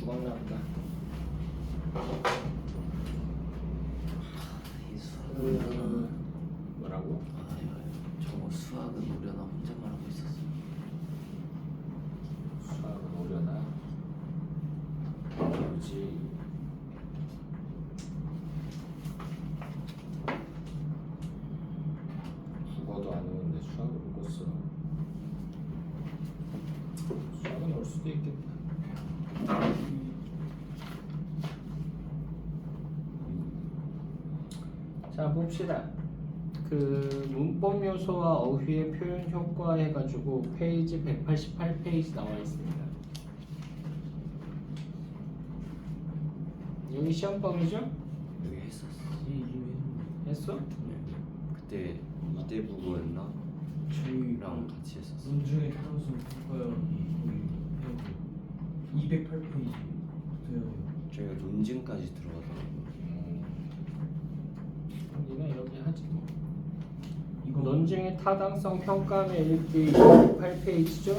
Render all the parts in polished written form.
주광 나온다. 이 수학은 뭐라고? 저거 수학은 오려나 혼자만 하고 있었어. 수학은 오려나? 그렇지. 국어도 안 오는데 수학을 못 써. 수학은 올 수도 있겠다. 자, 봅시다. 그 문법 요소와 어휘의 표현 효과 해가지고 페이지 188페이지 나와 있습니다. 여기 시험범위죠? 여기 했었어. 했어? 네. 그때 이대 국어였나? 저희랑 같이 했었어. 논중에 따라서 국가형이 거의 208페이지 돼야 돼요. 저희가 논증까지 들어가더라고요. 니네 여기 하지 뭐. 이거 논증의 타당성 평가의 읽기 208페이지죠?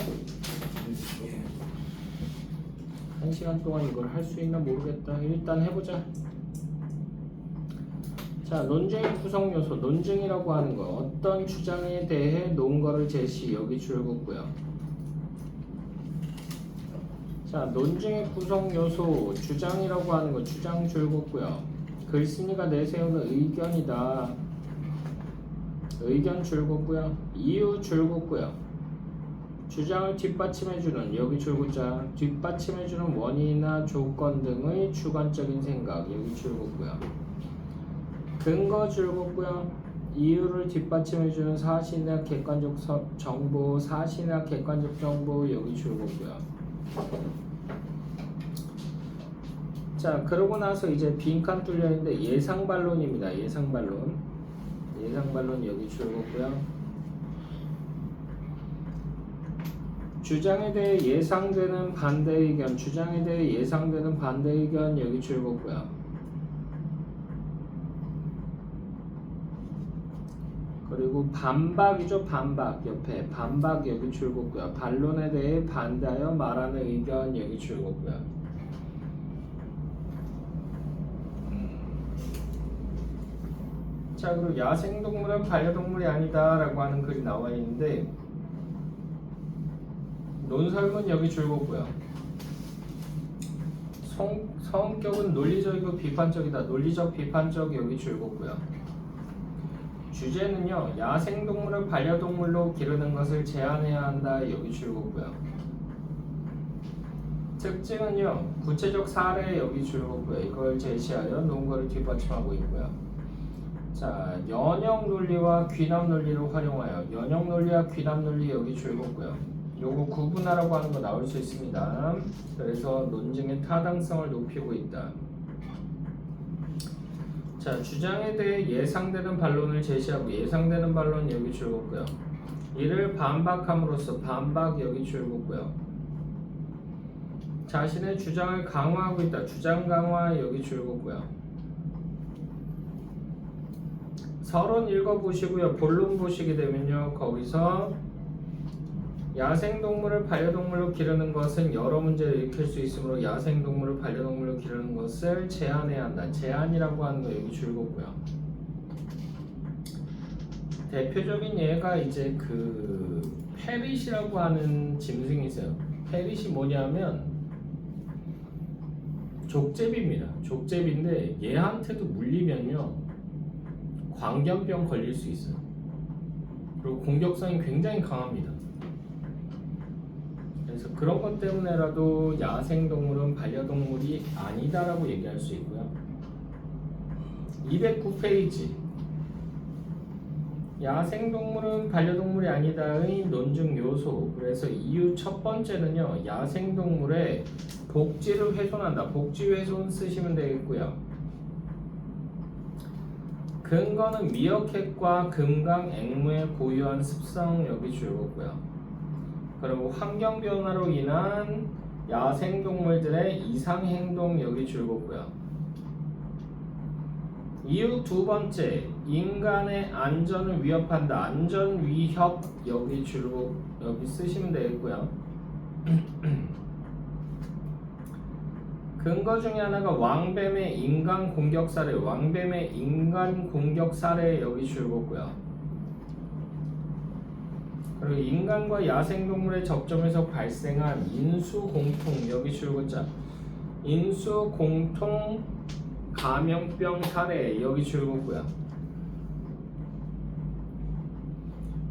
1시간 동안 이걸 할 수 있나 모르겠다. 일단 해보자. 자, 논증의 구성 요소. 논증이라고 하는 거 어떤 주장에 대해 논거를 제시. 여기 줄긋고요. 자, 논증의 구성 요소. 주장이라고 하는 거 주장 줄긋고요. 글쓴이가 내세우는 의견이다. 의견 줄긋고요. 이유 줄긋고요. 주장을 뒷받침해주는 여기 줄긋자 뒷받침해주는 원인이나 조건 등의 주관적인 생각 여기 줄긋고요. 근거 줄긋고요. 이유를 뒷받침해주는 사실이나 객관적 정보 사실이나 객관적 정보 여기 줄긋고요. 자, 그러고 나서 이제 빈칸 뚫려 있는데 예상 반론입니다. 예상 반론. 예상 반론 여기 줄긋고요. 주장에 대해 예상되는 반대 의견, 주장에 대해 예상되는 반대 의견 여기 줄긋고요. 그리고 반박이죠. 반박 옆에 반박 여기 줄긋고요. 반론에 대해 반대하여 말하는 의견 여기 줄긋고요. 자, 그리고 야생동물은 반려동물이 아니다 라고 하는 글이 나와 있는데 논설문 여기 줄긋고요. 성격은 논리적이고 비판적이다. 논리적 비판적 여기 줄긋고요. 주제는요. 야생동물을 반려동물로 기르는 것을 제한해야 한다. 여기 줄긋고요. 특징은요. 구체적 사례 여기 줄긋고요. 이걸 제시하여 논거를 뒷받침하고 있고요. 자, 연역 논리와 귀납 논리를 활용하여 연역 논리와 귀납 논리 여기 줄긋고요. 요거 구분하라고 하는 거 나올 수 있습니다. 그래서 논증의 타당성을 높이고 있다. 자, 주장에 대해 예상되는 반론을 제시하고 예상되는 반론 여기 줄긋고요. 이를 반박함으로써 반박 여기 줄긋고요. 자신의 주장을 강화하고 있다. 주장 강화 여기 줄긋고요. 서론 읽어보시고요. 본론 보시게 되면요. 거기서 야생동물을 반려동물로 기르는 것은 여러 문제를 일으킬 수 있으므로 야생동물을 반려동물로 기르는 것을 제한해야 한다. 제한이라고 하는 거 여기 줄긋고요. 대표적인 예가 이제 그 페릿이라고 하는 짐승이 있어요. 페릿이 뭐냐면 족제비입니다. 족제비인데 얘한테도 물리면요 광견병 걸릴 수 있어요. 그리고 공격성이 굉장히 강합니다. 그래서 그런 것 때문에라도 야생동물은 반려동물이 아니다라고 얘기할 수 있고요. 209페이지 야생동물은 반려동물이 아니다의 논증 요소. 그래서 이유 첫 번째는요. 야생동물의 복지를 훼손한다. 복지 훼손 쓰시면 되겠고요. 근거는 미어캣과 금강 앵무의 고유한 습성 여기 줄긋고요. 그리고 환경 변화로 인한 야생동물들의 이상 행동 여기 줄긋고요. 이유 두 번째, 인간의 안전을 위협한다. 안전 위협 여기 쓰시면 되겠고요. 근거 중에 하나가 왕뱀의 인간 공격 사례, 왕뱀의 인간 공격 사례 여기 줄거고요. 그리고 인간과 야생동물의 접점에서 발생한 인수공통 여기 줄거자, 인수공통 감염병 사례 여기 줄거고요.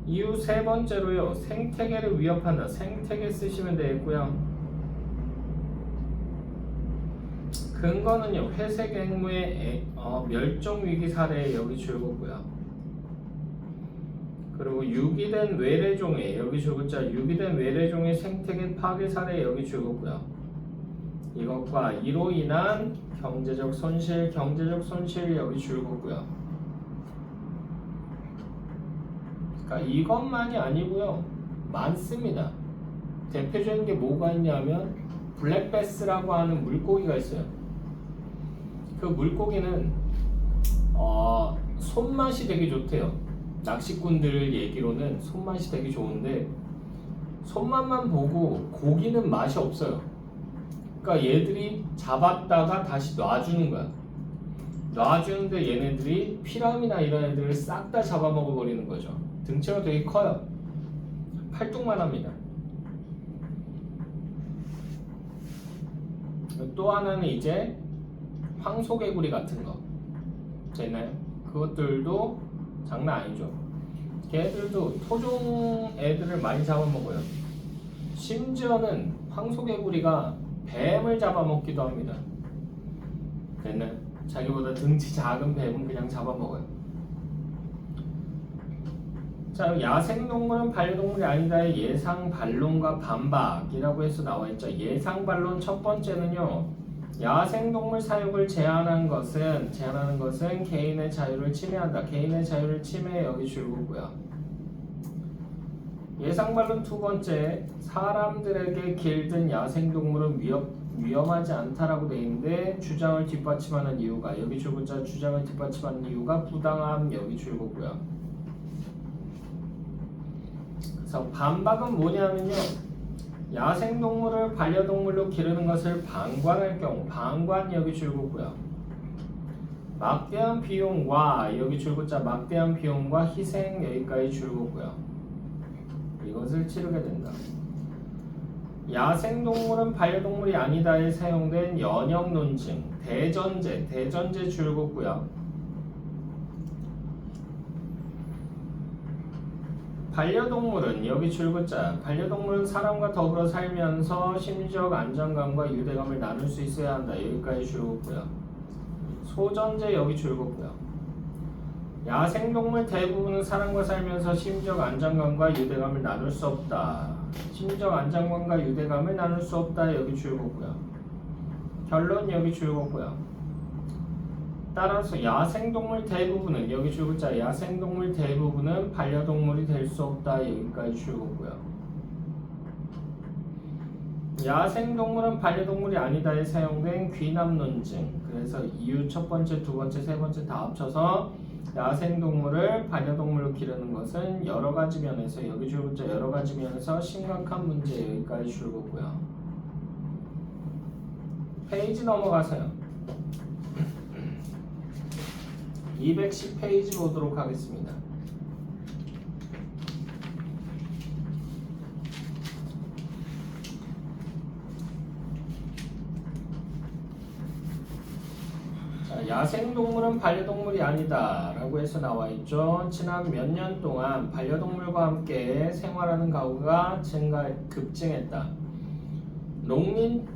이후 세 번째로요, 생태계를 위협한다. 생태계 쓰시면 되겠고요. 근거는요, 회색 앵무의 멸종 위기 사례 여기 줄거고요. 그리고 유기된 외래종의 여기 줄거자, 유기된 외래종의 생태계 파괴 사례 여기 줄거고요. 이것과 이로 인한 경제적 손실 여기 줄거고요. 그러니까 이것만이 아니고요, 많습니다. 대표적인 게 뭐가 있냐면 블랙베스라고 하는 물고기가 있어요. 그 물고기는 손맛이 되게 좋대요. 낚시꾼들 얘기로는 손맛이 되게 좋은데 손맛만 보고 고기는 맛이 없어요. 그러니까 얘들이 잡았다가 다시 놔주는 거야. 놔주는데 얘네들이 피라미나 이런 애들을 싹 다 잡아먹어 버리는 거죠. 등치가 되게 커요. 팔뚝만 합니다. 또 하나는 이제 황소개구리 같은 거 됐나요? 그것들도 장난 아니죠. 걔들도 토종 애들을 많이 잡아먹어요. 심지어는 황소개구리가 뱀을 잡아먹기도 합니다. 됐나요? 자기보다 등치 작은 뱀은 그냥 잡아먹어요. 자, 야생동물은 반려동물이 아니다의 예상 반론과 반박이라고 해서 나와있죠. 예상 반론 첫 번째는요, 야생동물 사육을 제한하는 것은 개인의 자유를 침해한다. 개인의 자유를 침해 여기 줄거고요. 예상 반론 두 번째, 사람들에게 길든 야생동물은 위험하지 않다라고 돼 있는데 주장을 뒷받침하는 이유가 여기 줄거자, 주장을 뒷받침하는 이유가 부당함 여기 줄거고요. 그래서 반박은 뭐냐면요, 야생동물을 반려동물로 기르는 것을 방관할 경우, 방관 여기 줄거고요. 막대한 비용과 여기 줄거자, 막대한 비용과 희생 여기까지 줄거고요. 이것을 치르게 된다. 야생동물은 반려동물이 아니다에 사용된 연역 논증, 대전제 줄거고요. 반려동물은 여기 줄거자, 반려동물은 사람과 더불어 살면서 심리적 안정감과 유대감을 나눌 수 있어야 한다. 여기까지 줄거고요. 소전제 여기 줄거고요. 야생동물 대부분은 사람과 살면서 심리적 안정감과 유대감을 나눌 수 없다. 심리적 안정감과 유대감을 나눌 수 없다. 여기 줄거고요. 결론 여기 줄거고요. 따라서 야생동물 대부분은 여기 줄거자, 야생동물 대부분은 반려동물이 될 수 없다. 여기까지 줄거고요. 야생동물은 반려동물이 아니다에 사용된 귀납 논증. 그래서 이유 첫 번째, 두 번째, 세 번째 다 합쳐서 야생동물을 반려동물로 기르는 것은 여러 가지 면에서 여기 줄거자, 여러 가지 면에서 심각한 문제. 여기까지 줄거고요. 페이지 넘어가세요. 210페이지 보도록 하겠습니다. 자, 야생동물은 반려동물이 아니다 라고 해서 나와있죠. 지난 몇 년 동안 반려동물과 함께 생활하는 가구가 급증했다.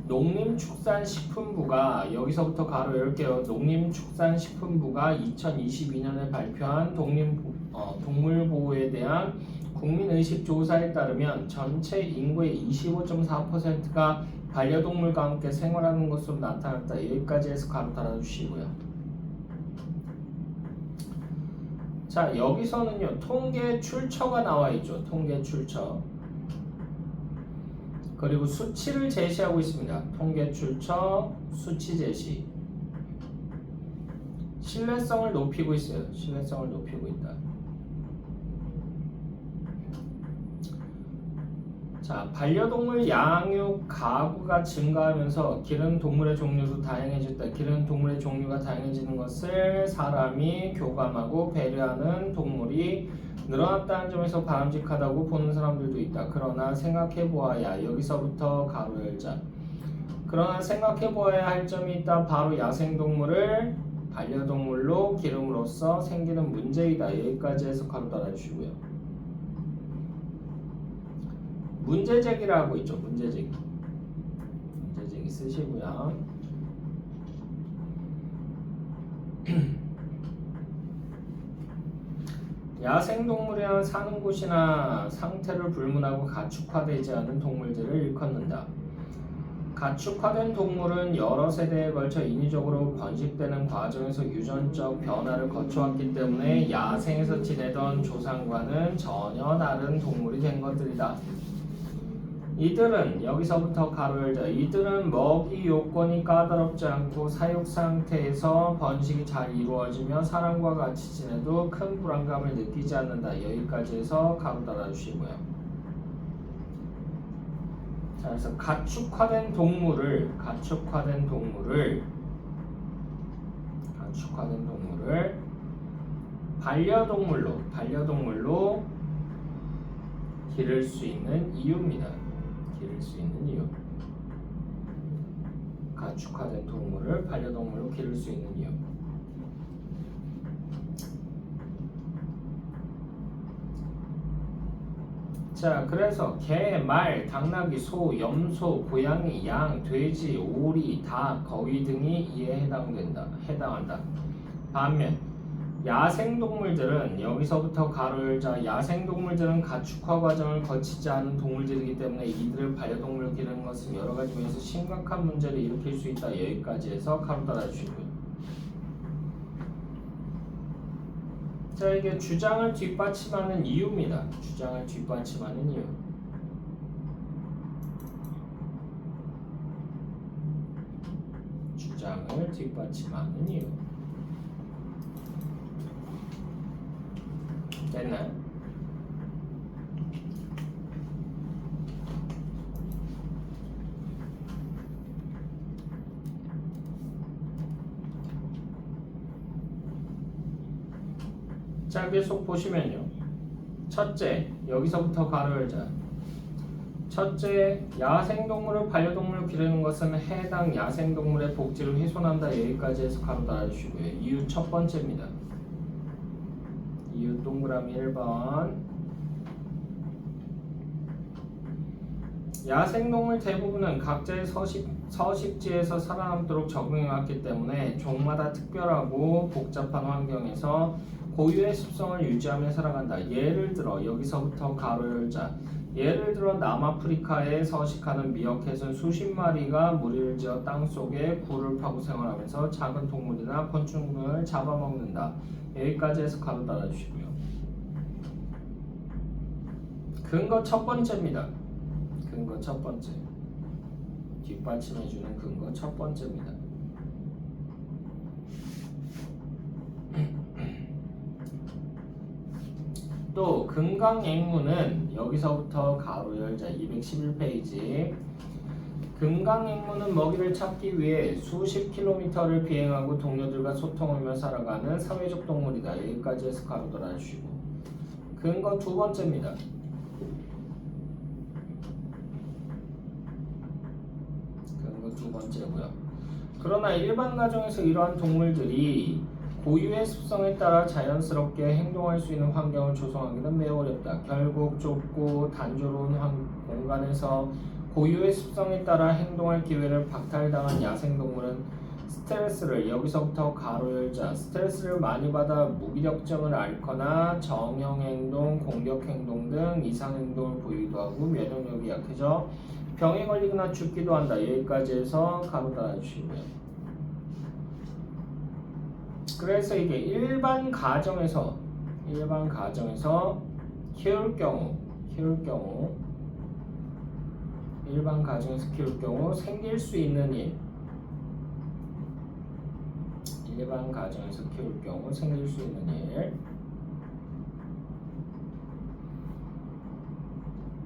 농림축산식품부가 여기서부터 가로 열게요. 농림축산식품부가 2022년에 발표한 동물보호에 대한 국민의식 조사에 따르면 전체 인구의 25.4%가 반려동물과 함께 생활하는 것으로 나타났다. 여기까지 해서 가로 달아주시고요. 자, 여기서는요, 통계 출처가 나와있죠. 통계 출처. 그리고 수치를 제시하고 있습니다. 통계 출처, 수치 제시. 신뢰성을 높이고 있어요. 신뢰성을 높이고 있다. 자, 반려동물 양육 가구가 증가하면서 기르는 동물의 종류도 다양해졌다. 기르는 동물의 종류가 다양해지는 것을 사람이 교감하고 배려하는 동물이 늘어났다는 점에서 바람직하다고 보는 사람들도 있다. 그러나 생각해보아야 여기서부터 가로 열자. 그러나 생각해보아야 할 점이 있다. 바로 야생동물을 반려동물로 기름으로써 생기는 문제이다. 여기까지 해서 가로 달아주시고요. 문제제기라고 있죠. 문제제기 쓰시고요. 야생동물이란 사는 곳이나 상태를 불문하고 가축화되지 않은 동물들을 일컫는다. 가축화된 동물은 여러 세대에 걸쳐 인위적으로 번식되는 과정에서 유전적 변화를 거쳐왔기 때문에 야생에서 지내던 조상과는 전혀 다른 동물이 된 것들이다. 이들은 여기서부터 가로 열자. 이들은 먹이 요건이 까다롭지 않고 사육 상태에서 번식이 잘 이루어지며 사람과 같이 지내도 큰 불안감을 느끼지 않는다. 여기까지 해서 가로 달아주시고요. 자, 그래서 가축화된 동물을 반려동물로 기를 수 있는 이유입니다. 가축화된 동물을 반려동물로 기를 수 있는 이유. 자, 그래서 개, 말, 당나귀, 소, 염소, 고양이, 양, 돼지, 오리, 닭, 거위 등이 이에 해당한다. 반면 야생동물들은 여기서부터 가로 열자. 야생동물들은 가축화 과정을 거치지 않은 동물들이기 때문에 이들을 반려동물로 기르는 것은 여러 가지 면에서 심각한 문제를 일으킬 수 있다. 여기까지 해서 가로 달아주시고요. 자, 이게 주장을 뒷받침하는 이유입니다. 주장을 뒷받침하는 이유. 됐나요? 자, 계속 보시면요. 첫째, 여기서부터 가로 열자. 첫째, 야생동물을 반려동물로 기르는 것은 해당 야생동물의 복지를 훼손한다. 여기까지 해서 가로 달아주시고요. 이유 첫 번째입니다. 이유 동그라미 1번. 야생동물 대부분은 각자의 서식지에서 살아남도록 적응해왔기 때문에 종마다 특별하고 복잡한 환경에서 고유의 습성을 유지하며 살아간다. 예를 들어 여기서부터 가로 열자. 예를 들어 남아프리카에 서식하는 미어캣은 수십 마리가 무리를 지어 땅속에 굴을 파고 생활하면서 작은 동물이나 곤충 등을 잡아먹는다. 여기까지 해서 가로 달아주시고요. 근거 첫 번째입니다. 근거 첫 번째. 뒷받침해주는 근거 첫 번째입니다. 또 금강앵무는 여기서부터 가로 열자. 211페이지. 금강앵무는 먹이를 찾기 위해 수십 킬로미터를 비행하고 동료들과 소통하며 살아가는 사회적 동물이다. 여기까지 해서 가로 달아주시고. 근거 두 번째입니다. 근거 두 번째고요. 그러나 일반 가정에서 이러한 동물들이 고유의 습성에 따라 자연스럽게 행동할 수 있는 환경을 조성하기는 매우 어렵다. 결국 좁고 단조로운 공간에서 고유의 습성에 따라 행동할 기회를 박탈당한 야생동물은 스트레스를 여기서부터 가로 열자. 스트레스를 많이 받아 무기력증을 앓거나 정형행동, 공격행동 등 이상행동을 보이기도 하고 면역력이 약해져 병에 걸리거나 죽기도 한다. 여기까지 해서 가로 달아주시고요. 그래서 이게 일반 가정에서 키울 경우 생길 수 있는 일. 일반 가정에서 키울 경우 생길 수 있는 일.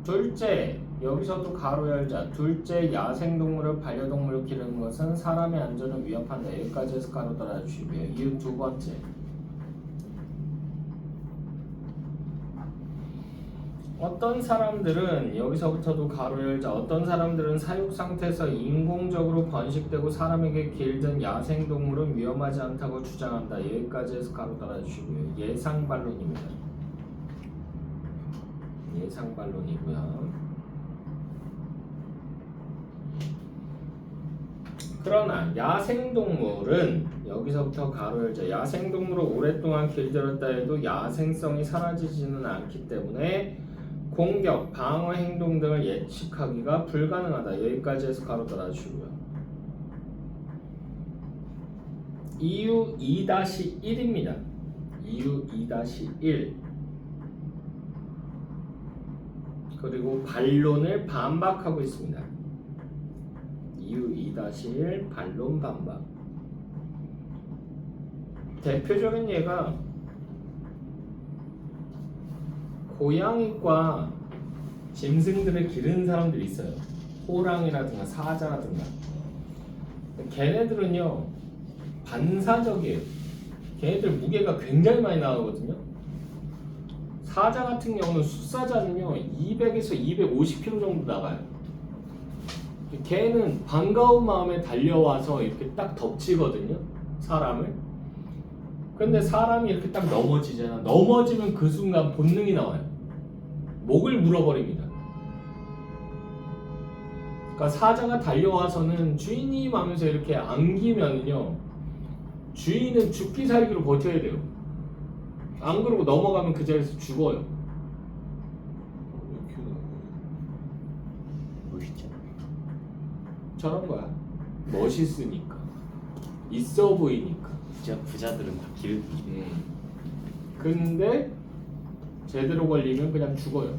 둘째, 여기서도 가로 열자. 둘째, 야생동물을 반려동물로 기르는 것은 사람의 안전을 위협한다. 여기까지 해서 가로 달아주시고요. 이유 두 번째. 어떤 사람들은 여기서부터도 가로 열자. 어떤 사람들은 사육 상태에서 인공적으로 번식되고 사람에게 길든 야생동물은 위험하지 않다고 주장한다. 여기까지 해서 가로 달아주시고요. 예상반론입니다. 예상반론이고요. 그러나 야생동물은 여기서부터 가로 열자. 야생동물을 오랫동안 길들였다 해도 야생성이 사라지지는 않기 때문에 공격, 방어 행동 등을 예측하기가 불가능하다. 여기까지 해서 가로 달아주시고요. 이유 2-1입니다. 이유 2-1. 그리고 반론을 반박하고 있습니다. 이유 2-1 반론 반박. 대표적인 예가 고양이과 짐승들을 기르는 사람들이 있어요. 호랑이라든가 사자라든가. 걔네들은요 반사적이에요. 걔네들 무게가 굉장히 많이 나가거든요. 사자 같은 경우는 숫사자는요 200에서 250kg 정도 나가요. 걔는 반가운 마음에 달려와서 이렇게 딱 덮치거든요, 사람을. 근데 사람이 이렇게 딱 넘어지잖아. 넘어지면 그 순간 본능이 나와요. 목을 물어버립니다. 그러니까 사자가 달려와서는 주인님 하면서 이렇게 안기면요 주인은 죽기 살기로 버텨야 돼요. 안 그러고 넘어가면 그 자리에서 죽어요. 멋있죠. 저런 거야. 멋있으니까, 있어 보이니까. 부자들은 다 기르기. 근데 제대로 걸리면 그냥 죽어요.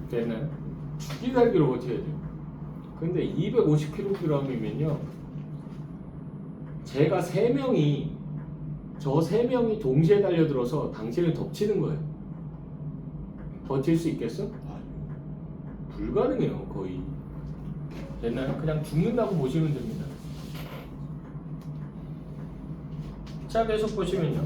걔는 죽기 살기로 버텨야 돼요. 근데 250kg이면요 제가 3명이 저 3명이 동시에 달려들어서 당신을 덮치는 거예요. 버틸 수 있겠어? 불가능해요. 거의. 됐나요? 그냥 죽는다고 보시면 됩니다. 자, 계속 보시면요.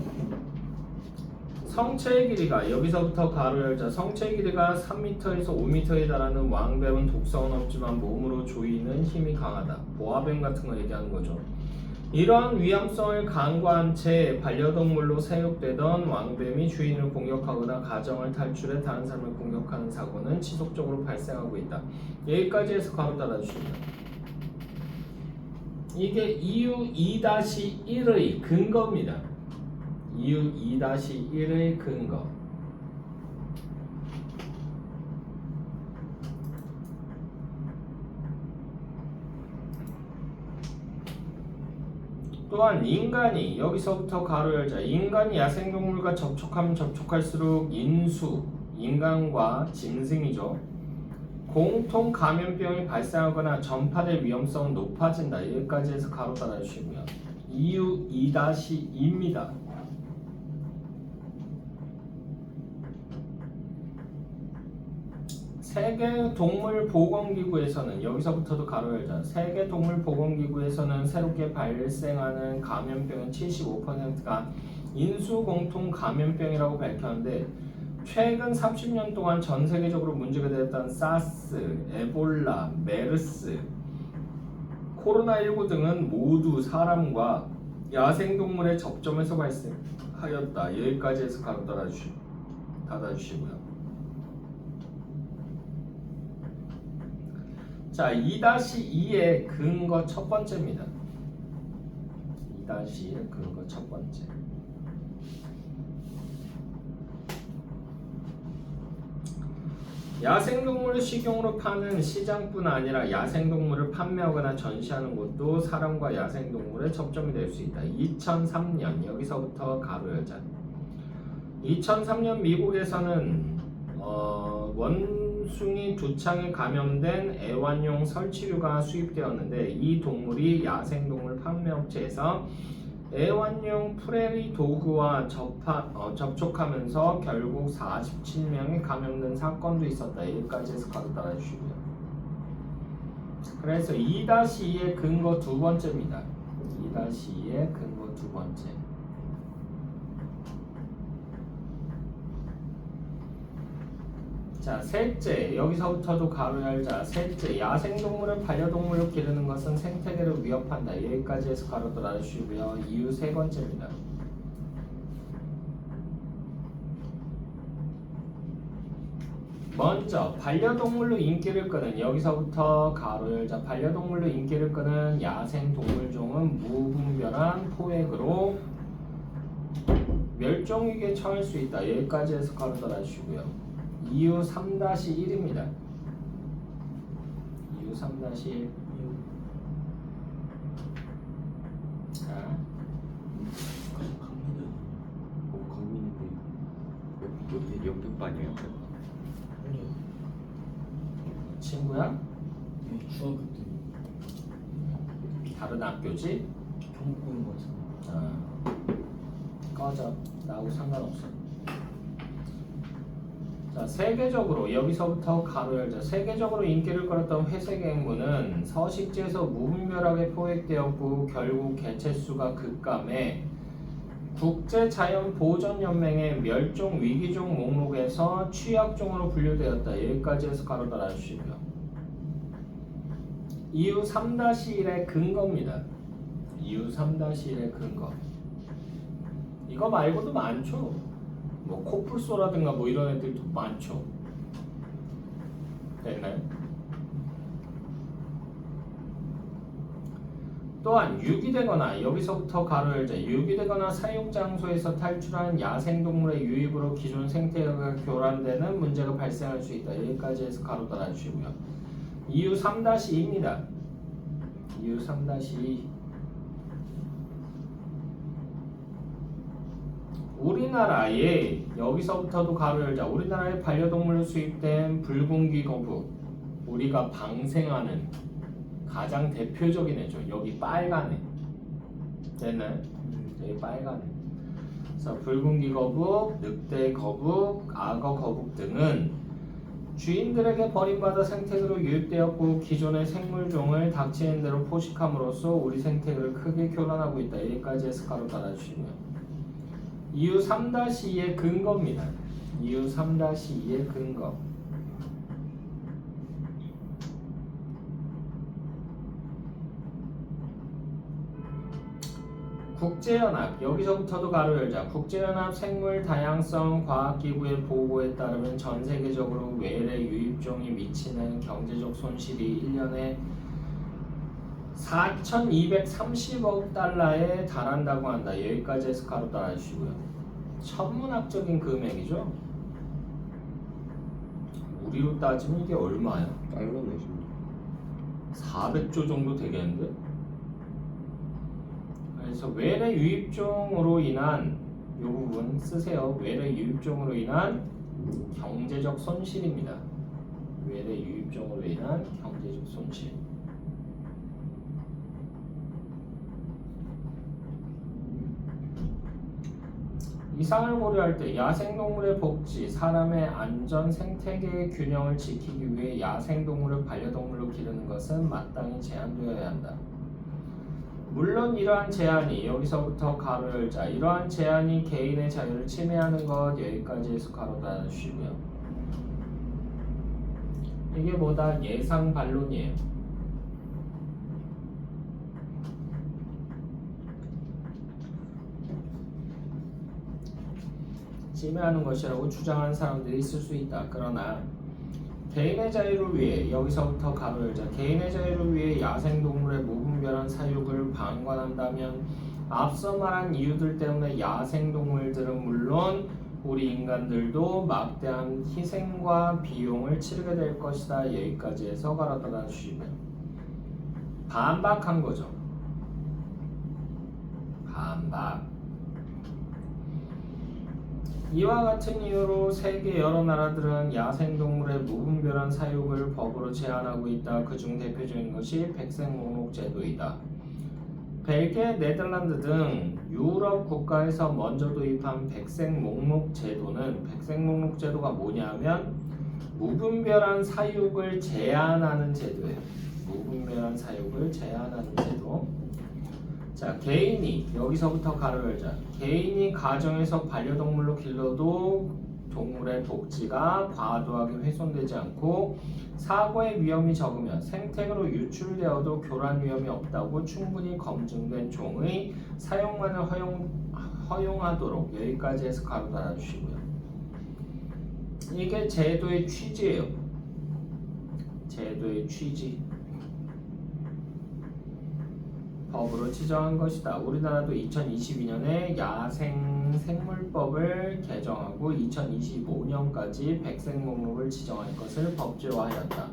성체의 길이가 여기서부터 가로 열자. 성체의 길이가 3m에서 5m에 달하는 왕뱀은 독성은 없지만 몸으로 조이는 힘이 강하다. 보아뱀 같은 거 얘기하는 거죠. 이러한 위험성을 간과한 채 반려동물로 사육되던 왕뱀이 주인을 공격하거나 가정을 탈출해 다른 사람을 공격하는 사고는 지속적으로 발생하고 있다. 여기까지 해서 가로 달아주십니다. 이게 이유 2-1의 근거입니다. 이유 2-1의 근거. 또한 인간이 여기서부터 가로 열자. 인간이 야생동물과 접촉하면 접촉할수록 인간과 짐승이죠. 공통 감염병이 발생하거나 전파될 위험성은 높아진다. 여기까지 해서 가로 달아주시고요. 이유 2-2입니다. 세계동물보건기구에서는 여기서부터도 가로 열자. 세계동물보건기구에서는 새롭게 발생하는 감염병은 75%가 인수공통 감염병이라고 밝혔는데 최근 30년 동안 전 세계적으로 문제가 되었던 사스, 에볼라, 메르스, 코로나19 등은 모두 사람과 야생동물의 접점에서 발생하였다. 여기까지 해서 가로 닫아주시고요. 자, 2-2의 근거 첫 번째입니다. 2-2의 근거 첫 번째. 야생동물을 식용으로 파는 시장뿐 아니라 야생동물을 판매하거나 전시하는 곳도 사람과 야생동물의 접점이 될 수 있다. 2003년 여기서부터 가로 열자. 2003년 미국에서는 원숭이 두창에 감염된 애완용 설치류가 수입되었는데 이 동물이 야생동물 판매업체에서 애완용 프레리 도그와 접촉하면서 결국 47명이 감염된 사건도 있었다. 여기까지 해서 가로 따라주시고요. 그래서 2-2의 근거 두 번째입니다. 2-2의 근거 두 번째. 자, 셋째, 여기서부터도 가로 열자. 셋째, 야생동물을 반려동물로 기르는 것은 생태계를 위협한다. 여기까지 해서 가로 따라주시고요. 이유 세 번째입니다. 먼저 반려동물로 인기를 끄는, 여기서부터 가로 열자. 반려동물로 인기를 끄는 야생동물종은 무분별한 포획으로 멸종위기에 처할 수 있다. 여기까지 해서 가로 따라주시고요. 이유 3-1입니다. 이유 3-1. 자, 강민인데 옆에 반이에요. 아니요. 친구야? 네, 중학교 때 다른 학교지? 경복 보는 거 같은데. 꺼져. 나하고 상관없어. 자, 세계적으로 여기서부터 가로 열자. 세계적으로 인기를 끌었던 회색 앵무는 서식지에서 무분별하게 포획되었고 결국 개체수가 급감해 국제자연보전연맹의 멸종위기종 목록에서 취약종으로 분류되었다. 여기까지 해서 가로 따라주시고요. 이유 3-1의 근거입니다. 이유 3-1의 근거. 이거 말고도 많죠. 뭐 코뿔소라든가 뭐 이런 애들도 많죠. 됐나요? 또한 유기되거나, 여기서부터 가로 열자. 유기되거나 사육장소에서 탈출한 야생동물의 유입으로 기존 생태계가 교란되는 문제가 발생할 수 있다. 여기까지 해서 가로 따라주시고요. 이유 3-2입니다. 이유 3-2. 우리나라에, 여기서부터도 가로 열자. 우리나라에 반려동물로 수입된 붉은귀 거북, 우리가 방생하는 가장 대표적인 애죠. 여기 빨간 애. 됐나요? 여기 빨간 애. 그래서 붉은귀 거북, 늑대 거북, 악어 거북 등은 주인들에게 버림받아 생태계로 유입되었고 기존의 생물종을 닥치는 대로 포식함으로써 우리 생태계를 크게 교란하고 있다. 여기까지 해서 가로 따라주시고요. 이유 3-2의 근거입니다. 이유 3-2의 근거. 국제연합, 여기서부터도 가로 열자. 국제연합 생물다양성 과학기구의 보고에 따르면 전 세계적으로 외래 유입종이 미치는 경제적 손실이 1년에 4,230억 달러에 달한다고 한다. 여기까지 해서 가로 따라주시고요. 천문학적인 금액이죠. 우리로 따지면 이게 얼마야? 달러 내십니다. 400조 정도 되겠는데? 그래서 외래 유입종으로 인한, 이 부분 쓰세요. 외래 유입종으로 인한 경제적 손실입니다. 외래 유입종으로 인한 경제적 손실. 이상을 고려할 때 야생동물의 복지, 사람의 안전, 생태계의 균형을 지키기 위해 야생동물을 반려동물로 기르는 것은 마땅히 제한되어야 한다. 물론 이러한 제한이, 여기서부터 가로 열자. 이러한 제한이 개인의 자유를 침해하는 것. 여기까지 해서 가로 닫아주시고요. 이게 뭐다? 예상 반론이에요. 침해하는 것이라고 주장하는 사람들이 있을 수 있다. 그러나 개인의 자유를 위해, 여기서부터 가로 열자. 개인의 자유를 위해 야생동물의 무분별한 사육을 방관한다면 앞서 말한 이유들 때문에 야생동물들은 물론 우리 인간들도 막대한 희생과 비용을 치르게 될 것이다. 여기까지 해서 가로 닫아주시고요. 반박한 거죠. 반박. 이와 같은 이유로 세계 여러 나라들은 야생동물의 무분별한 사육을 법으로 제한하고 있다. 그중 대표적인 것이 백색목록 제도이다. 벨기에, 네덜란드 등 유럽 국가에서 먼저 도입한 백색 목록 제도는 백색 목록 제도가 뭐냐면 무분별한 사육을 제한하는 제도예요. 무분별한 사육을 제한하는 제도. 자, 개인이 여기서부터 가로 열자. 개인이 가정에서 반려동물로 길러도 동물의 복지가 과도하게 훼손되지 않고 사고의 위험이 적으면 생태계로 유출되어도 교란 위험이 없다고 충분히 검증된 종의 사용만을 허용하도록 여기까지 해서 가로 달아주시고요. 이게 제도의 취지예요. 제도의 취지. 법으로 지정한 것이다. 우리나라도 2022년에 야생생물법을 개정하고 2025년까지 백색 목록을 지정할 것을 법제화하였다.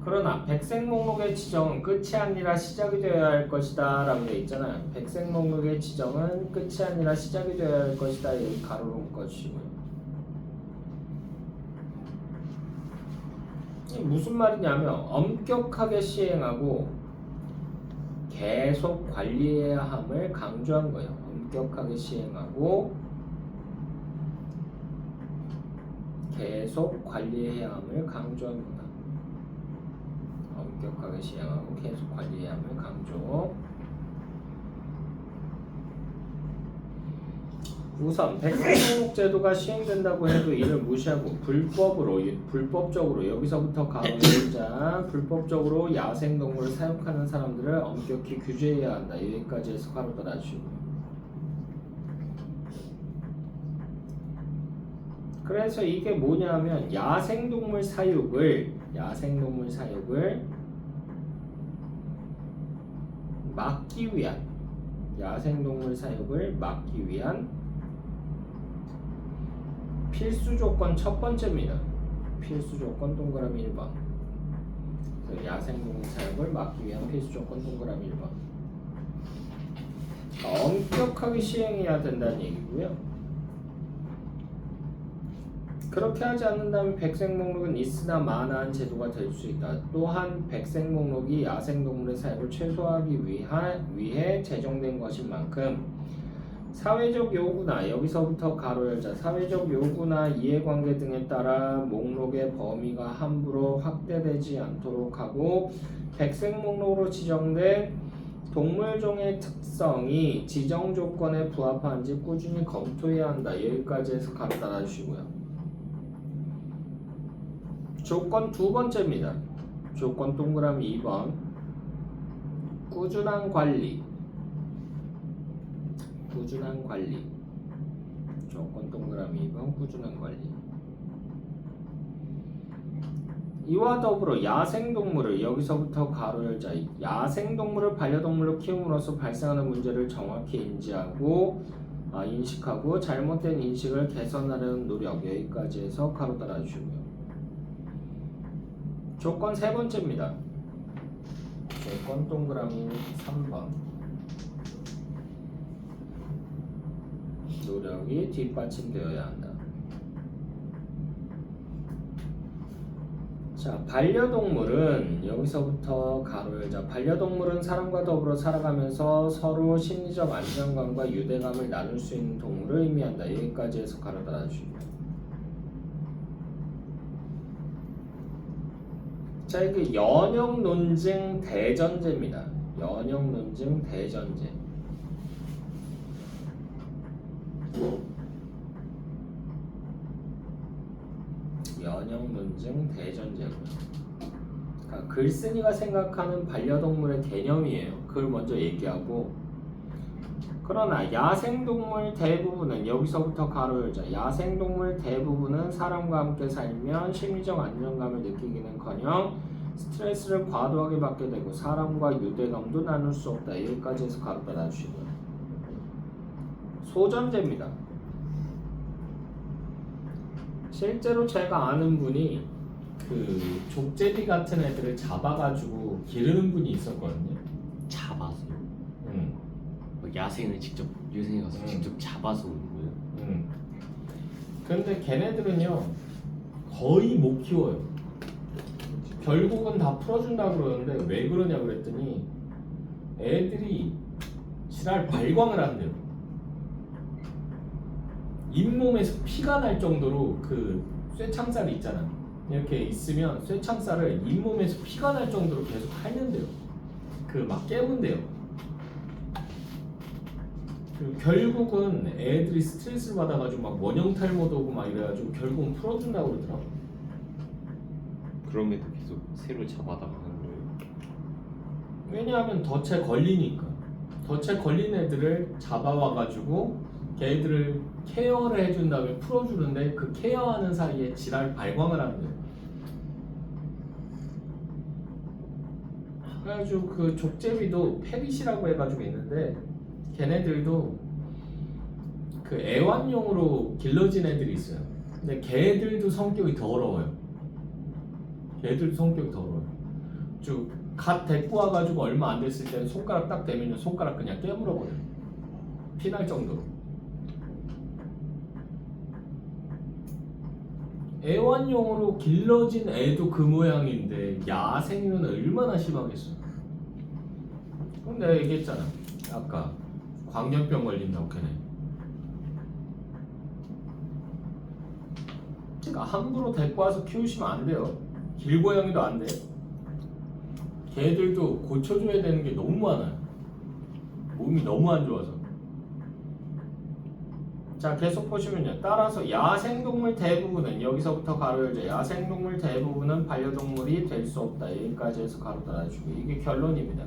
그러나 백색 목록의 지정은 끝이 아니라 시작이 되어야 할 것이다 라고 되어 있잖아요. 백색 목록의 지정은 끝이 아니라 시작이 되어야 할 것이다. 여기 가로로 묶어주시고요. 무슨 말이냐면 엄격하게 시행하고 계속 관리해야 함을 강조한 거예요. 엄격하게 시행하고 계속 관리해야 함을 강조한 거다. 엄격하게 시행하고 계속 관리해야 함을 강조. 우선 백색목록 제도가 시행된다고 해도 이를 무시하고 불법적으로 여기서부터 가로 열자 불법적으로 야생동물을 사육하는 사람들을 엄격히 규제해야 한다. 여기까지 해서 가로 달아주시고. 그래서 이게 뭐냐면 야생동물 사육을 막기 위한 필수 조건 첫 번째입니다. 필수 조건 동그라미 1번. 야생동물 사육을 막기 위한 필수 조건 동그라미 1번. 엄격하게 시행해야 된다는 얘기고요. 그렇게 하지 않는다면 백색 목록은 있으나 마나한 제도가 될 수 있다. 또한 백색 목록이 야생동물의 사육을 최소화하기 위해 제정된 것인 만큼 사회적 요구나 여기서부터 가로 열자 사회적 요구나 이해관계 등에 따라 목록의 범위가 함부로 확대되지 않도록 하고 백색 목록으로 지정된 동물종의 특성이 지정 조건에 부합하는지 꾸준히 검토해야 한다. 여기까지 해서 가로 달아주시고요. 조건 두 번째입니다. 조건 동그라미 2번. 꾸준한 관리. 조건 동그라미 2번 꾸준한 관리. 이와 더불어 야생동물을 여기서부터 가로 열자 야생동물을 반려동물로 키움으로써 발생하는 문제를 정확히 인식하고 잘못된 인식을 개선하려는 노력. 여기까지 해서 가로 달아주시고요. 조건 세 번째입니다. 조건 동그라미 3번. 노력이 뒷받침되어야 한다. 자, 반려동물은 여기서부터 가로 열자 반려동물은 사람과 더불어 살아가면서 서로 심리적 안정감과 유대감을 나눌 수 있는 동물을 의미한다. 여기까지 해서 가로 달아주시고. 자, 이게 연역 논증 대전제입니다. 연역 논증 대전제. 연역 논증 대전제고요. 그러니까 글쓴이가 생각하는 반려동물의 개념이에요. 그걸 먼저 얘기하고. 그러나 야생동물 대부분은 여기서부터 가로 열자 야생동물 대부분은 사람과 함께 살면 심리적 안정감을 느끼기는커녕 스트레스를 과도하게 받게 되고 사람과 유대감도 나눌 수 없다. 여기까지 해서 가로 달아주시고요. 소전제입니다. 실제로 제가 아는 분이 그 족제비 같은 애들을 잡아가지고 기르는 분이 있었거든요. 잡아서요? 응. 야생에 가서 직접 잡아서 오는 거예요? 근데 걔네들은요 거의 못 키워요. 결국은 다 풀어준다 그러는데 왜 그러냐 그랬더니 애들이 지랄 발광을 한대요. 잇몸에서 피가 날 정도로 그 쇠창살이 있잖아. 이렇게 있으면 쇠창살을 잇몸에서 피가 날 정도로 계속 핥는데요. 그 막 깨문대요. 그 결국은 애들이 스트레스를 받아가지고 막 원형 탈모도 오고 막 이래가지고 결국은 풀어준다고 그러더라고. 그럼에도 계속 새로 잡아다가 하는 거예요. 왜냐하면 덫에 걸리니까. 덫에 걸린 애들을 잡아와가지고 걔들을 케어를 해준 다음에 풀어주는데 그 케어하는 사이에 지랄 발광을 한대요. 그래가지고 그 족제비도 페릿이라고 해가지고 있는데 걔네들도 그 애완용으로 길러진 애들이 있어요. 근데 걔들도 성격이 더러워요. 걔들도 성격이 더러워요. 갓 데리고 와가지고 얼마 안 됐을 때는 손가락 딱 대면요 손가락 그냥 깨물어버려요. 피날 정도로. 애완용으로 길러진 애도 그 모양인데 야생은 얼마나 심하겠어. 그럼 내가 얘기했잖아 아까 광견병 걸린다고 걔네. 그러니까 함부로 데리고 와서 키우시면 안 돼요. 길고양이도 안 돼요. 걔들도 고쳐줘야 되는 게 너무 많아요. 몸이 너무 안 좋아서. 자 계속 보시면요. 따라서 야생동물 대부분은 여기서부터 가로 열자. 야생동물 대부분은 반려동물이 될 수 없다. 여기까지 해서 가로 달아주고 이게 결론입니다.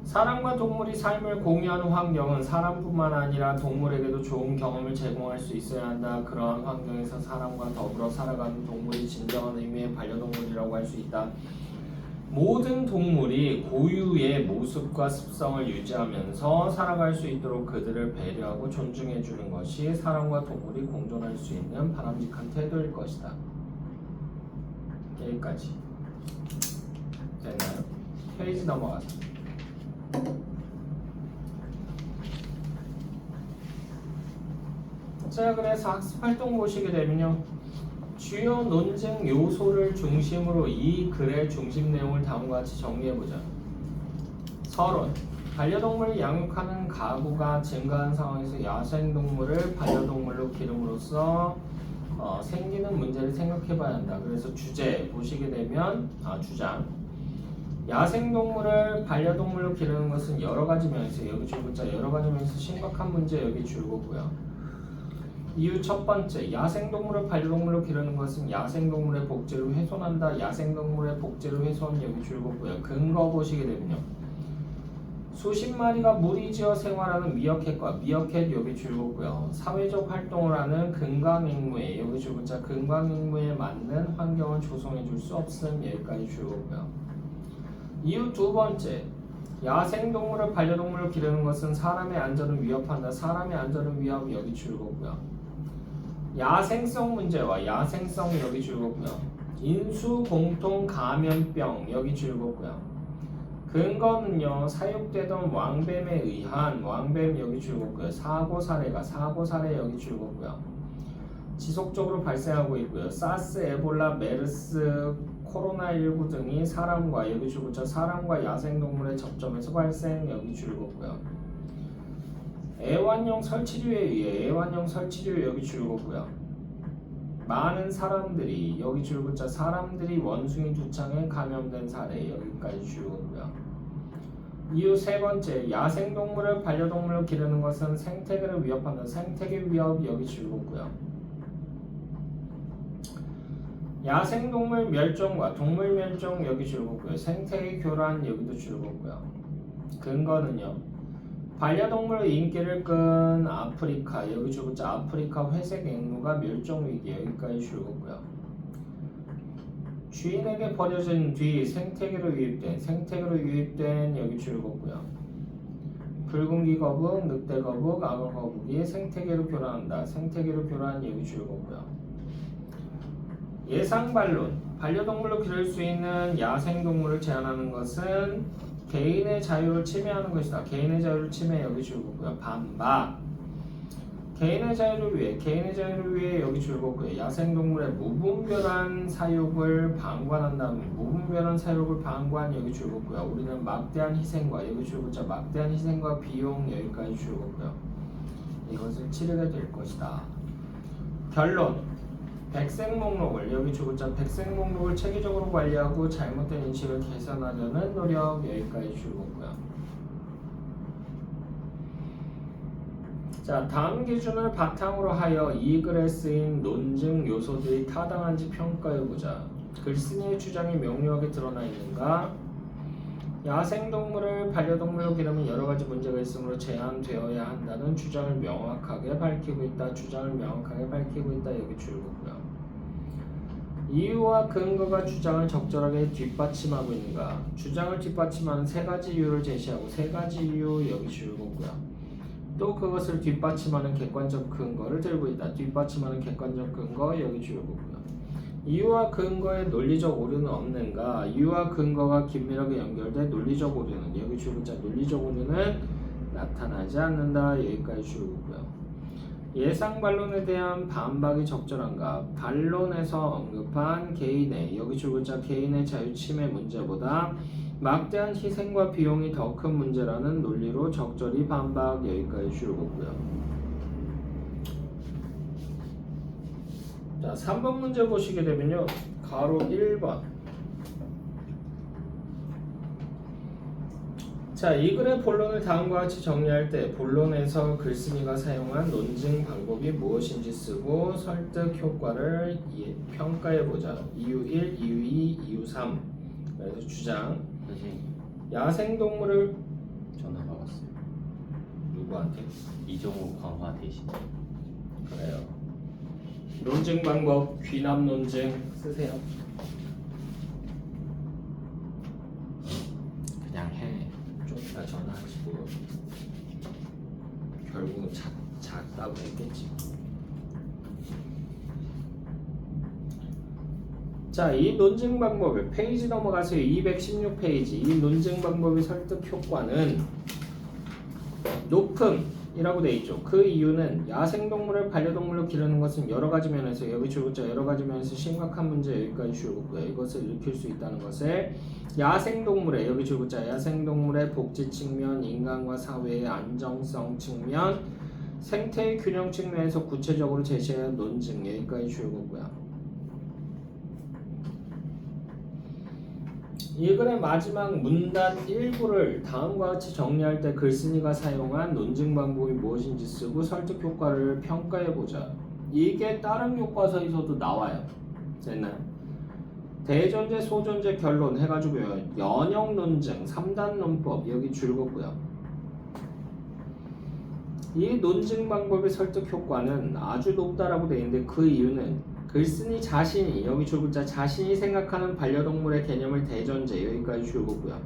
사람과 동물이 삶을 공유하는 환경은 사람뿐만 아니라 동물에게도 좋은 경험을 제공할 수 있어야 한다. 그러한 환경에서 사람과 더불어 살아가는 동물이 진정한 의미의 반려동물이라고 할 수 있다. 모든 동물이 고유의 모습과 습성을 유지하면서 살아갈 수 있도록 그들을 배려하고 존중해 주는 것이 사람과 동물이 공존할 수 있는 바람직한 태도일 것이다. 여기까지 됐나요? 페이지 넘어가서 자 그래서 학습활동 보시게 되면요 주요 논증 요소를 중심으로 이 글의 중심 내용을 다음과 같이 정리해보자. 서론 반려동물을 양육하는 가구가 증가한 상황에서 야생동물을 반려동물로 기름으로써 생기는 문제를 생각해봐야 한다. 그래서 주제 보시게 되면 주장 야생동물을 반려동물로 기르는 것은 여러가지 면에서 여기 줄글자 여러가지 면에서 심각한 문제 여기 줄거고요. 이유 첫 번째, 야생동물을 반려동물로 기르는 것은 야생동물의 복제를 훼손한다. 야생동물의 복제를 훼손 여기 줄거고요. 근거 보시게 되면요. 수십 마리가 무리지어 생활하는 미어캣과 미어캣 여기 줄거고요. 사회적 활동을 하는 금강앵무에 여기 줄글자 금강앵무에 맞는 환경을 조성해 줄 수 없음 여기까지 줄거고요. 이유 두 번째, 야생동물을 반려동물로 기르는 것은 사람의 안전을 위협한다. 사람의 안전을 위협 여기 줄거고요. 야생성 문제와 야생성 여기 줄거고요. 인수 공통 감염병 여기 줄거고요. 근거는요 사육되던 왕뱀에 의한 왕뱀 여기 줄거고요. 사고 사례 여기 줄거고요. 지속적으로 발생하고 있고요. 사스, 에볼라, 메르스, 코로나19 등이 사람과 여기 줄거고요. 사람과 야생동물의 접점에서 발생 여기 줄거고요. 애완용 설치류에 의해 애완용 설치류 여기 줄거고요. 많은 사람들이 여기 줄거자 사람들이 원숭이 두창에 감염된 사례 여기까지 줄거고요. 이유 세 번째, 야생동물을 반려동물로 기르는 것은 생태계를 위협한다. 생태계 위협 여기 줄거고요. 야생동물 멸종과 동물 멸종 여기 줄거고요. 생태계 교란 여기도 줄거고요. 근거는요. 반려동물의 인기를 끈 아프리카 여기 줄거자 아프리카 회색 앵무가 멸종 위기 여기까지 줄거고요. 주인에게 버려진 뒤 생태계로 유입된 여기 줄거고요. 붉은기 거북, 늑대 거북, 악어 거북이 생태계로 교란한다. 생태계로 교란 여기 줄거고요. 예상 반론 반려동물로 기를 수 있는 야생동물을 제한하는 것은 개인의 자유를 침해하는 것이다. 개인의 자유를 침해 여기 줄거고요. 반박 개인의 자유를 위해 여기 줄거고요. 야생동물의 무분별한 사육을 방관한다면 무분별한 사육을 방관 여기 줄거고요. 우리는 막대한 희생과 여기 줄거자 막대한 희생과 비용 여기까지 줄거고요. 이것을 치르게 될 것이다. 결론. 백색 목록을 여기 줄거자 백색 목록을 체계적으로 관리하고 잘못된 인식을 개선하려는 노력 여기까지 줄거고요. 자, 다음 기준을 바탕으로 하여 이 글에 쓰인 논증 요소들이 타당한지 평가해보자. 글쓴이의 주장이 명료하게 드러나 있는가? 야생동물을 반려동물로 기르면 여러가지 문제가 있으므로 제한되어야 한다는 주장을 명확하게 밝히고 있다. 여기 줄거고요. 이유와 근거가 주장을 적절하게 뒷받침하고 있는가? 주장을 뒷받침하는 세 가지 이유를 제시하고 세 가지 이유 여기 줄거고요. 또 그것을 뒷받침하는 객관적 근거를 들고 있다. 뒷받침하는 객관적 근거 여기 줄거고요. 이유와 근거의 논리적 오류는 없는가? 이유와 근거가 긴밀하게 연결돼 논리적 오류는 여기 줄거자 논리적 오류는 나타나지 않는다. 여기까지 줄거고요. 예상 반론에 대한 반박이 적절한가? 반론에서 언급한 개인의 여기 줄거자 개인의 자유 침해 문제보다 막대한 희생과 비용이 더 큰 문제라는 논리로 적절히 반박 여기까지 줄거고요. 자, 3번 문제 보시게 되면요. 가로 1번. 자, 이 글의 본론을 다음과 같이 정리할 때 본론에서 글쓴이가 사용한 논증 방법이 무엇인지 쓰고 설득 효과를 평가해보자. 이유 1, 이유 2, 이유 3. 그래서 주장. 선생님 야생동물을 전화가 왔어요. 누구한테? 이정우 강화 대신. 그래요. 논증 방법 귀납 논증 쓰세요. 그냥 해. 좀 이따 전화하시고 결국은 작다고 했겠지. 자, 이 논증 방법을 페이지 넘어가세요. 216페이지. 이 논증 방법의 설득 효과는 높음이라고 돼 있죠. 그 이유는 야생동물을 반려동물로 기르는 것은 여러 가지 면에서 여기 줄거자 여러 가지 면에서 심각한 문제 여기까지 줄거고요. 이것을 일으킬 수 있다는 것을 야생동물의 여기 줄거자 야생동물의 복지 측면, 인간과 사회의 안정성 측면, 생태의 균형 측면에서 구체적으로 제시한 논증 여기까지 줄거고요. 이 글의 마지막 문단 일부를 다음과 같이 정리할 때 글쓴이가 사용한 논증 방법이 무엇인지 쓰고 설득 효과를 평가해보자. 이게 다른 교과서에서도 나와요. 됐나요? 대전제, 소전제, 결론 해가지고요. 연역 논증, 3단 논법 여기 줄거고요. 이 논증 방법의 설득 효과는 아주 높다라고 되어 있는데 그 이유는 글쓴이 자신이 여기 줄거자 자신이 생각하는 반려동물의 개념을 대전제 여기까지 줄거고요.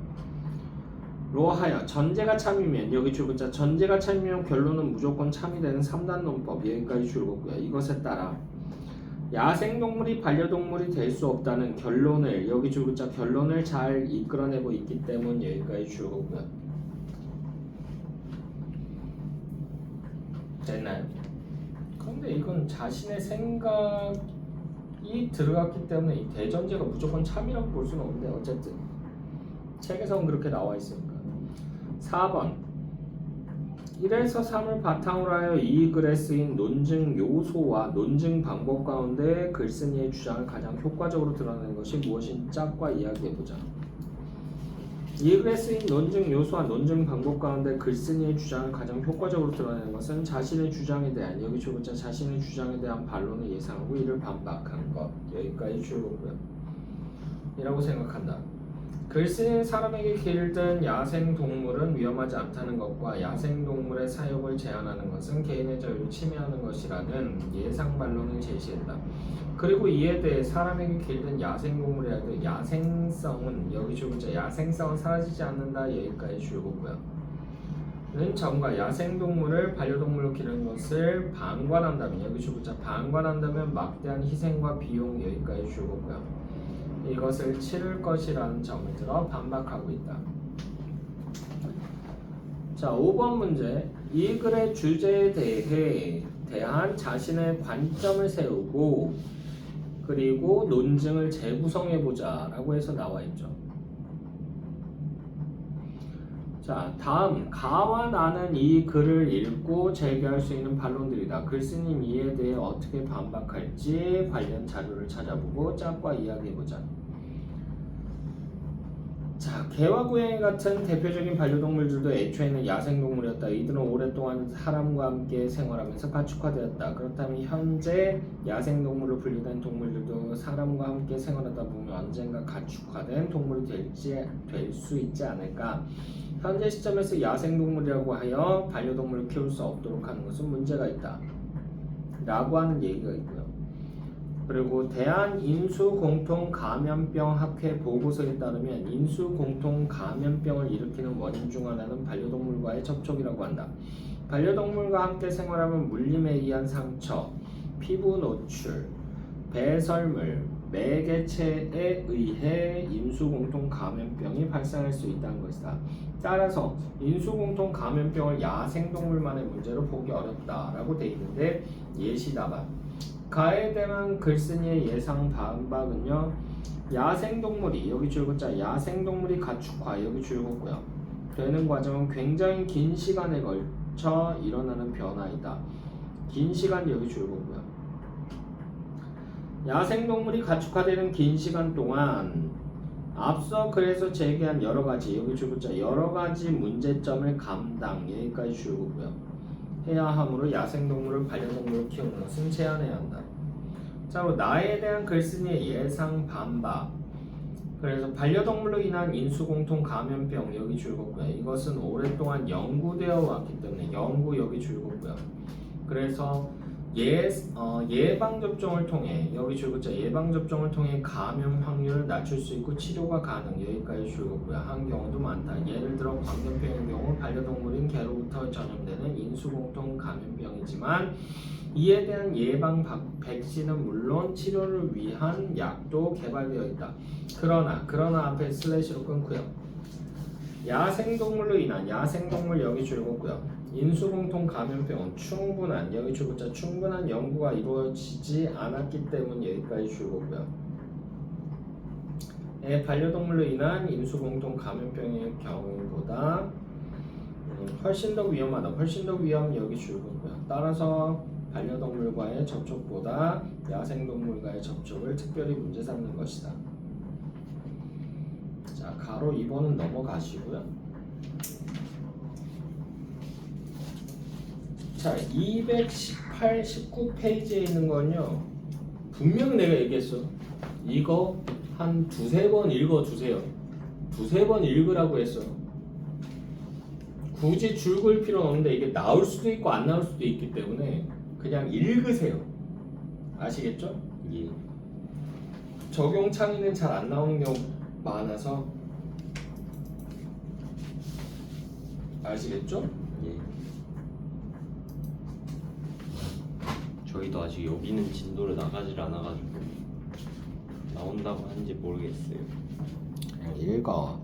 로하여 전제가 참이면 여기 줄거자 전제가 참이면 결론은 무조건 참이 되는 3단 논법 여기까지 줄거고요. 이것에 따라 야생동물이 반려동물이 될 수 없다는 결론을 여기 줄거자 결론을 잘 이끌어내고 있기 때문 여기까지 줄거고요. 됐나요? 근데 이건 자신의 생각이 들어갔기 때문에 이 대전제가 무조건 참이라고 볼 수는 없는데 어쨌든 책에서는 그렇게 나와 있으니까. 4번 1에서 3을 바탕으로 하여 이 글에 쓰인 논증 요소와 논증 방법 가운데 글쓴이의 주장을 가장 효과적으로 드러내는 것이 무엇인지 짝과 이야기해보자. 이 글에 쓰인 논증 요소와 논증 방법 가운데 글쓴이의 주장을 가장 효과적으로 드러내는 것은 자신의 주장에 대한 여기 줄거자 자신의 주장에 대한 반론을 예상하고 이를 반박한 것 여기까지 줄거고요. 이라고 생각한다. 글쓴이는 사람에게 길든 야생동물은 위험하지 않다는 것과 야생동물의 사육을 제한하는 것은 개인의 자유를 침해하는 것이라는 예상 반론을 제시했다. 그리고 이에 대해 사람에게 길든 야생동물이라도 야생성은 여기 줄거자 야생성은 사라지지 않는다 여기까지 줄거고요. 는 점과 야생동물을 반려동물로 기르는 것을 방관한다면 여기 줄거자 방관한다면 막대한 희생과 비용 여기까지 줄거고요. 이것을 치를 것이라는 점을 들어 반박하고 있다. 자, 5번 문제. 이 글의 주제에 대해 대한 자신의 관점을 세우고 그리고 논증을 재구성해보자 라고 해서 나와있죠. 자, 다음 가와 나는 이 글을 읽고 제기할 수 있는 반론들이다. 글쓰님 이에 대해 어떻게 반박할지 관련 자료를 찾아보고 짝과 이야기해보자. 자, 개와 고양이 같은 대표적인 반려동물들도 애초에는 야생동물이었다. 이들은 오랫동안 사람과 함께 생활하면서 가축화되었다. 그렇다면 현재 야생동물로 분류된 동물들도 사람과 함께 생활하다 보면 언젠가 가축화된 동물이 될 수 있지 않을까? 현재 시점에서 야생동물이라고 하여 반려동물을 키울 수 없도록 하는 것은 문제가 있다 라고 하는 얘기가 있고요. 그리고 대한인수공통감염병 학회 보고서에 따르면 인수공통감염병을 일으키는 원인 중 하나는 반려동물과의 접촉이라고 한다. 반려동물과 함께 생활하면 물림에 의한 상처, 피부 노출, 배설물, 매개체에 의해 인수공통감염병이 발생할 수 있다는 것이다. 따라서 인수공통감염병을 야생동물만의 문제로 보기 어렵다라고 돼 있는데 예시답안 가에 대한 글쓴이의 예상 반박은요. 야생동물이 여기 줄것자 야생동물이 가축화 여기 줄것고요. 되는 과정은 굉장히 긴 시간에 걸쳐 일어나는 변화이다. 긴 시간 여기 줄거고요. 야생동물이 가축화되는 긴 시간 동안 앞서 그래서 제기한 여러가지 여기 줄거자 여러가지 문제점을 감당 여기까지 줄거고요. 해야 하므로 야생동물을 반려동물로 키우는 것은 제한해야 한다. 자, 나에 대한 글쓴이의 예상 반박. 그래서 반려동물로 인한 인수공통 감염병 여기 줄거고요. 이것은 오랫동안 연구되어 왔기 때문에 연구 여기 줄거고요. 그래서 예방접종을 통해 여기 줄거자 예방접종을 통해 감염 확률을 낮출 수 있고 치료가 가능 여기까지 줄거고요. 한 경우도 많다. 예를 들어 광견병의 경우 반려동물인 개로부터 전염되는 인수공통 감염병이지만 이에 대한 예방 백신은 물론 치료를 위한 약도 개발되어 있다. 그러나 앞에 슬래시로 끊고요. 야생동물로 인한 야생동물 여기 줄거고요. 인수공통 감염병은 충분한 여기 줄거자 충분한 연구가 이루어지지 않았기 때문 여기까지 줄거고요. 반려동물로 인한 인수공통 감염병의 경우보다 훨씬 더 위험하다. 훨씬 더 위험 여기 줄거고요. 따라서 반려동물과의 접촉보다 야생동물과의 접촉을 특별히 문제 삼는 것이다. 자, 가로 2번은 넘어가시고요. 자, 218, 19페이지에 있는 건요. 분명 내가 얘기했어. 이거 한 두세 번 읽어주세요. 두세 번 읽으라고 했어. 굳이 줄 글 필요는 없는데 이게 나올 수도 있고 안 나올 수도 있기 때문에 그냥 읽으세요. 아시겠죠? 예. 적용 창의는 잘 안 나오는 경우 많아서 아시겠죠? 예. 저희도 아직 여기는 진도를 나가질 않아가지고 나온다고 하는지 모르겠어요. 그냥 읽어.